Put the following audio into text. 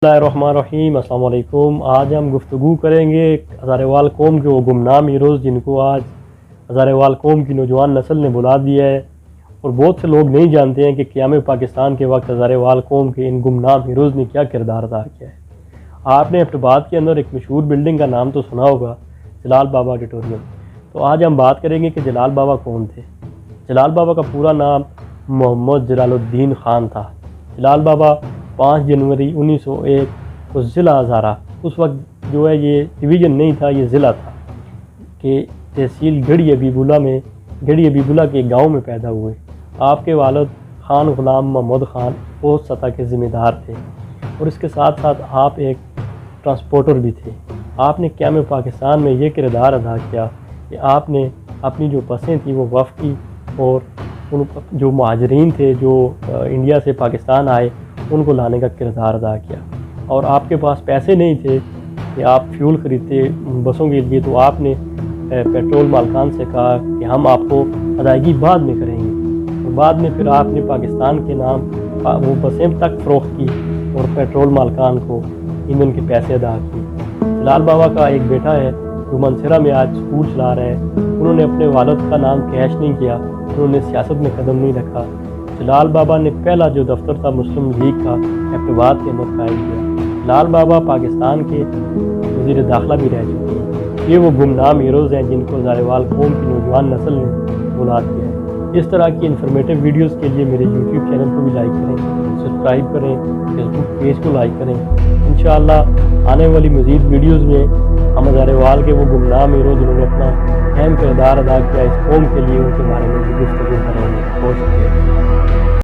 Bismillahirrahmanirrahim। अस्सलाम वालेकुम। आज हम गुफ्तगू करेंगे हज़ारेवाल कौम के वो गुमनाम हीरोज़ जिनको आज हज़ारेवाल कौम की नौजवान नस्ल ने बुला दिया है, और बहुत से लोग नहीं जानते हैं कि क़याम पाकिस्तान के वक्त हज़ारेवाल कौम के इन गुमनाम हीरोज़ ने क्या किरदार अदा किया है। आपने एबटाबाद के अंदर एक मशहूर बिल्डिंग का नाम तो सुना होगा, जलाल बाबा ऑडिटोरियम। तो आज हम बात करेंगे कि जलाल बाबा कौन थे। जलाल बाबा का पूरा नाम मोहम्मद जलालुद्दीन ख़ान था। जलाल बाबा 5 जनवरी 1901 को ज़िला हज़ारा, उस वक्त जो है ये डिवीज़न नहीं था, ये ज़िला था, कि तहसील गढ़ी हबीबुल्ला के गांव में पैदा हुए। आपके वालिद ख़ान ग़ुलाम महमूद ख़ान पोस्ट सतह के ज़िम्मेदार थे, और इसके साथ साथ आप एक ट्रांसपोर्टर भी थे। आपने क़याम पाकिस्तान में ये किरदार अदा किया कि आपने अपनी जो बसें थी वो वफ़द की, और उन जो महाजरीन थे जो इंडिया से पाकिस्तान आए उनको लाने का किरदार अदा किया। और आपके पास पैसे नहीं थे कि आप फ्यूल ख़रीदते बसों के लिए, तो आपने पेट्रोल मालकान से कहा कि हम आपको अदायगी बाद में करेंगे। और बाद में फिर आपने पाकिस्तान के नाम वो बसें तक फ़रोख्त की और पेट्रोल मालकान को ईंधन के पैसे अदा किए। जलाल बाबा का एक बेटा है जो मनसरा में आज स्कूल चला रहा है। उन्होंने अपने वालिद का नाम कैश नहीं किया, उन्होंने सियासत में कदम नहीं रखा। जलाल बाबा ने पहला जो दफ्तर था मुस्लिम लीग का एबटाबाद के अंदर कायम किया। जलाल बाबा पाकिस्तान के वज़ीर दाखिला भी रह चुके हैं। ये वो गुमनाम हीरोज़ हैं जिनको हज़ारेवाल कौम की नौजवान नस्ल ने बुला दिया है। इस तरह की इन्फॉर्मेटिव वीडियोज़ के लिए मेरे यूट्यूब चैनल को भी लाइक करें, सब्सक्राइब करें, फेसबुक पेज को लाइक करें। इंशाअल्लाह आने वाली मज़ीद वीडियोज़ में हम हज़ारेवाल के वो गुमनाम हीरोज़ जिन्होंने अपना अहम किरदार अदा किया इस कौम के लिए, उनके बारे में भी गुफ्तगू करेंगे। बहुत शुक्रिया।